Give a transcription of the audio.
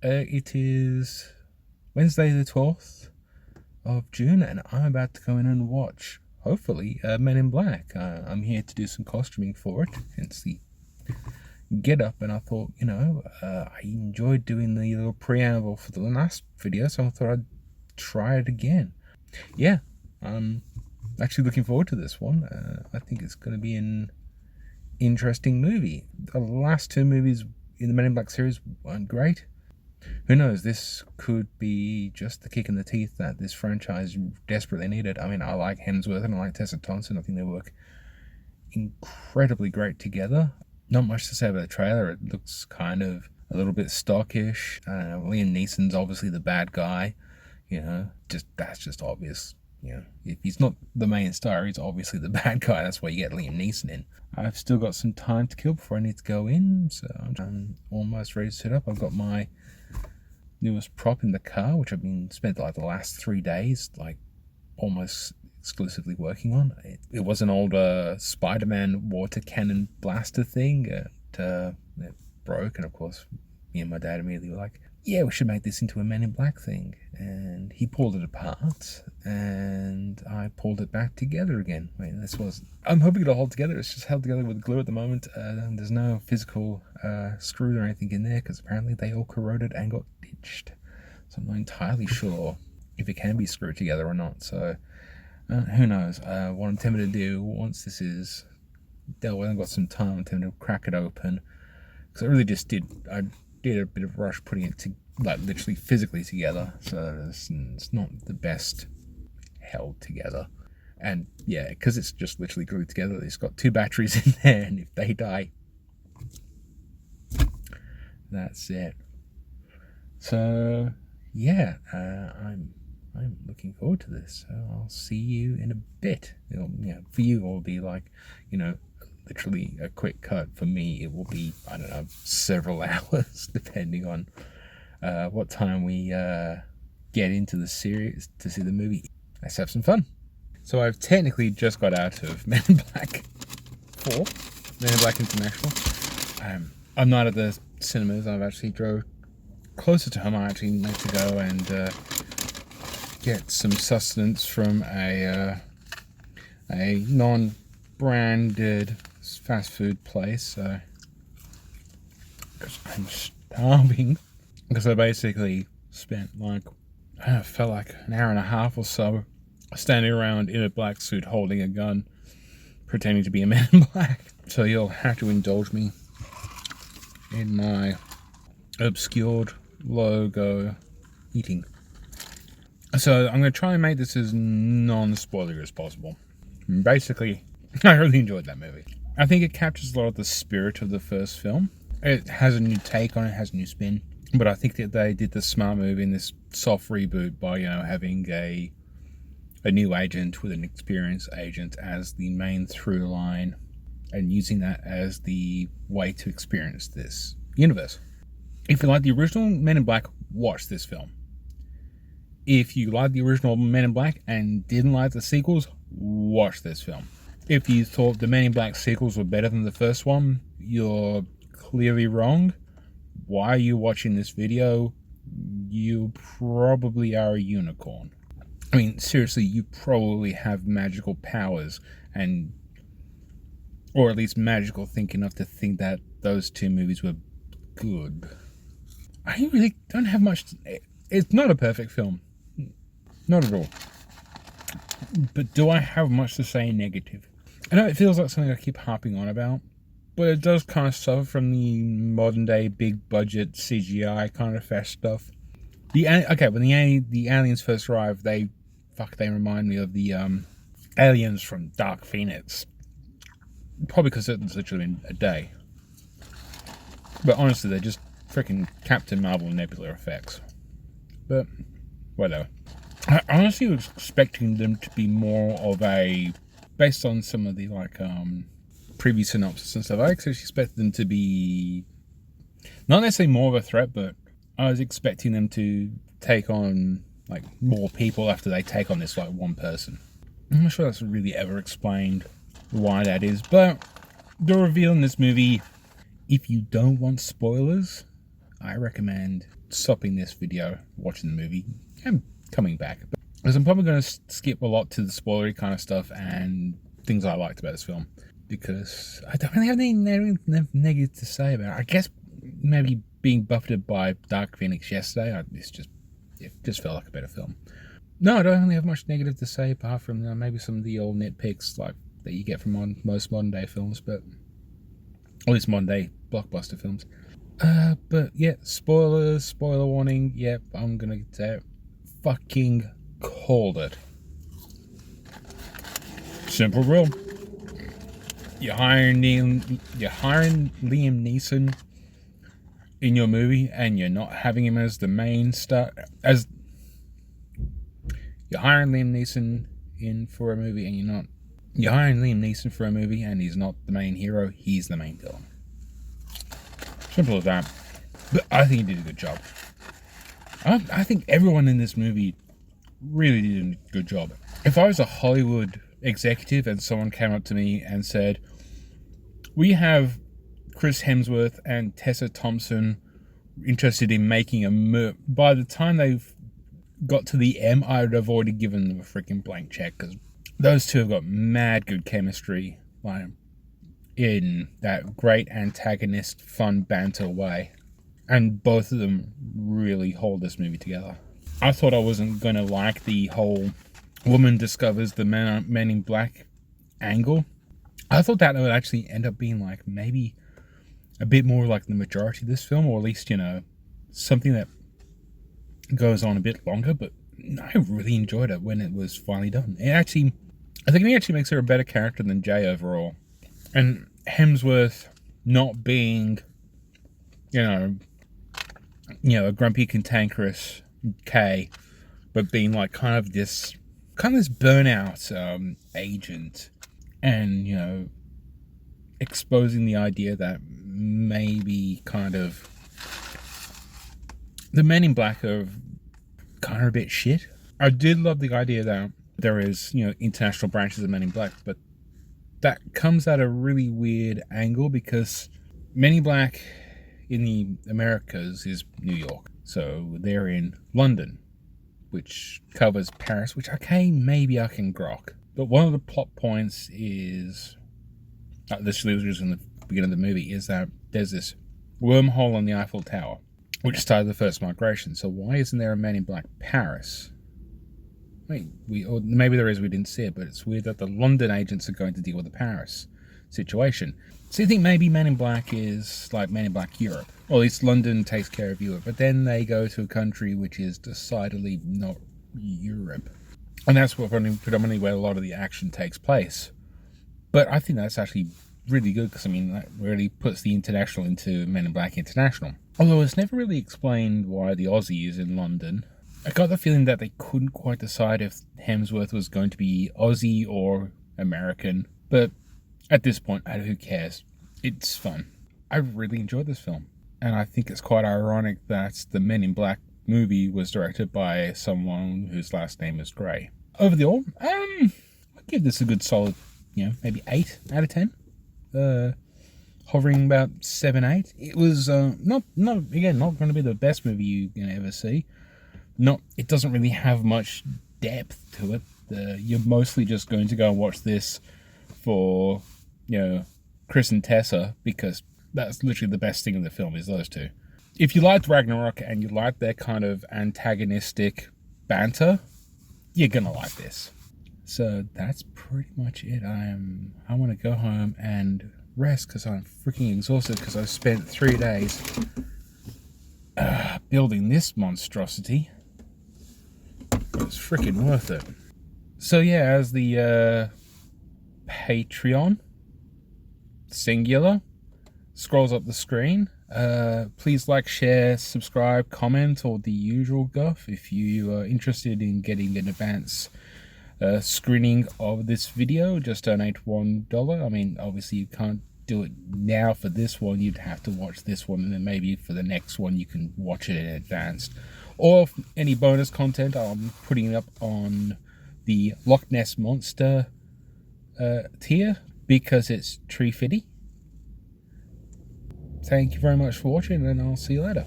It is Wednesday the 12th of June, and I'm about to go in and watch, hopefully, Men in Black. I'm here to do some costuming for it, hence the get up, and I thought, I enjoyed doing the little preamble for the last video, so I thought I'd try it again. Yeah, I'm actually looking forward to this one. I think it's going to be an interesting movie. The last two movies in the Men in Black series weren't great. Who knows, this could be just the kick in the teeth that this franchise desperately needed. I mean, I like Hemsworth and I like Tessa Thompson. I think they work incredibly great together. Not much to say about the trailer. It looks kind of a little bit stockish. I don't know, Liam Neeson's obviously the bad guy. That's just obvious. If he's not the main star, he's obviously the bad guy. That's why you get Liam Neeson in. I've still got some time to kill before I need to go in, so I'm almost ready to set up. I've got my newest prop in the car, which I've been spent like the last 3 days, like almost exclusively working on. It was an older Spider-Man water cannon blaster thing. It broke, and of course, me and my dad immediately were like, yeah, we should make this into a Men in Black thing. And he pulled it apart, and I pulled it back together again. I mean, I'm hoping it'll hold together. It's just held together with glue at the moment. There's no physical screws or anything in there, because apparently they all corroded and got ditched. So I'm not entirely sure if it can be screwed together or not. So who knows? What I'm tempted to do once this is dealt with, I've got some time, I'm tempted to crack it open, because I really just did a bit of rush putting it to, like, literally physically together, so it's not the best held together. And yeah, because it's just literally glued together, it's got 2 batteries in there, and if they die, that's it. So yeah, I'm looking forward to this. So I'll see you in a bit. For you it'll be like, literally a quick cut. For me, it will be, I don't know, several hours, depending on what time we get into the series to see the movie. Let's have some fun. So I've technically just got out of Men in Black 4, Men in Black International. I'm not at the cinemas. I've actually drove closer to home. I actually need to go and get some sustenance from a non-branded fast food place, because I'm starving. Because I basically spent felt like an hour and a half or so standing around in a black suit holding a gun, pretending to be a Man in Black. So you'll have to indulge me in my obscured logo eating. So I'm going to try and make this as non-spoiler as possible. Basically, I really enjoyed that movie. I think it captures a lot of the spirit of the first film. It has a new take on it, has a new spin. But I think that they did the smart move in this soft reboot by, having a new agent with an experienced agent as the main through line, and using that as the way to experience this universe. If you like the original Men in Black, watch this film. If you like the original Men in Black and didn't like the sequels, watch this film. If you thought the Men in Black sequels were better than the first one, you're clearly wrong. Why are you watching this video? You probably are a unicorn. I mean, seriously, you probably have magical powers, or at least magical think enough to think that those 2 movies were good. I really don't have much it's not a perfect film. Not at all. But do I have much to say negative? I know it feels like something I keep harping on about, but it does kind of suffer from the modern day big budget CGI kind of fast stuff. When the aliens first arrive, they remind me of the aliens from Dark Phoenix. Probably because it's literally been a day. But honestly, they're just freaking Captain Marvel Nebula effects. But whatever. I honestly was expecting them to be more of a, based on some of the previous synopsis and stuff, I actually expected them to be not necessarily more of a threat, but I was expecting them to take on more people after they take on this one person. I'm not sure that's really ever explained why that is, but the reveal in this movie, if you don't want spoilers, I recommend stopping this video, watching the movie, and coming back. Because I'm probably going to skip a lot to the spoilery kind of stuff and things I liked about this film. Because I don't really have any negative to say about it. I guess maybe being buffeted by Dark Phoenix yesterday, it just felt like a better film. No, I don't really have much negative to say apart from maybe some of the old nitpicks like that you get from most modern day films, but at least modern day blockbuster films. But yeah, spoiler warning. Yep, I'm gonna say fucking called it. Simple rule. You're hiring Liam Neeson in your movie, and you're not having him as the main star. You're hiring Liam Neeson in for a movie, and you're hiring Liam Neeson for a movie, and he's not the main hero. He's the main villain. Simple as that. But I think he did a good job. I think everyone in this movie really did a good job. If I was a Hollywood executive and someone came up to me and said, we have Chris Hemsworth and Tessa Thompson interested in making a movie, by the time they've got to the M, I would have already given them a freaking blank check, because those two have got mad good chemistry, like in that great antagonist, fun banter way, and both of them really hold this movie together. I thought I wasn't going to like the whole woman discovers the men in black angle. I thought that would actually end up being like maybe a bit more like the majority of this film, or at least, something that goes on a bit longer, but I really enjoyed it when it was finally done. I think it actually makes her a better character than Jay overall. And Hemsworth not being, a grumpy, cantankerous K, but being like kind of this burnout agent, and exposing the idea that maybe kind of the Men in Black are kind of a bit shit. I did love the idea that there is international branches of Men in Black, but that comes at a really weird angle because Men in Black in the Americas is New York, so they're in London, which covers Paris, which maybe I can grok. But one of the plot points is, this was in the beginning of the movie, is that there's this wormhole on the Eiffel Tower, which started the first migration. So why isn't there a Man in Black Paris? Or maybe there is, we didn't see it, but it's weird that the London agents are going to deal with the Paris situation. So you think maybe Men in Black is like Men in Black Europe, or at least London takes care of Europe, but then they go to a country which is decidedly not Europe. And that's predominantly where a lot of the action takes place. But I think that's actually really good, because that really puts the international into Men in Black International. Although it's never really explained why the Aussie is in London. I got the feeling that they couldn't quite decide if Hemsworth was going to be Aussie or American. But at this point, who cares? It's fun. I really enjoyed this film. And I think it's quite ironic that the Men in Black movie was directed by someone whose last name is Grey. Overall, I'd give this a good solid, maybe 8 out of 10. Hovering about 7, 8. It was not going to be the best movie you're going to ever see. It doesn't really have much depth to it. You're mostly just going to go and watch this for, Chris and Tessa, because that's literally the best thing in the film is those two. If you liked Ragnarok and you like their kind of antagonistic banter, you're gonna like this. So that's pretty much it. I want to go home and rest because I'm freaking exhausted, because I've spent 3 days building this monstrosity. It was freaking worth it. So yeah, as the Patreon singular scrolls up the screen, please like, share, subscribe, comment, or the usual guff. If you are interested in getting an advance screening of this video, just donate $1. Obviously you can't do it now for this one. You'd have to watch this one, and then maybe for the next one you can watch it in advance. Or any bonus content I'm putting up on the Loch Ness Monster tier, because it's tree fitty. Thank you very much for watching, and I'll see you later.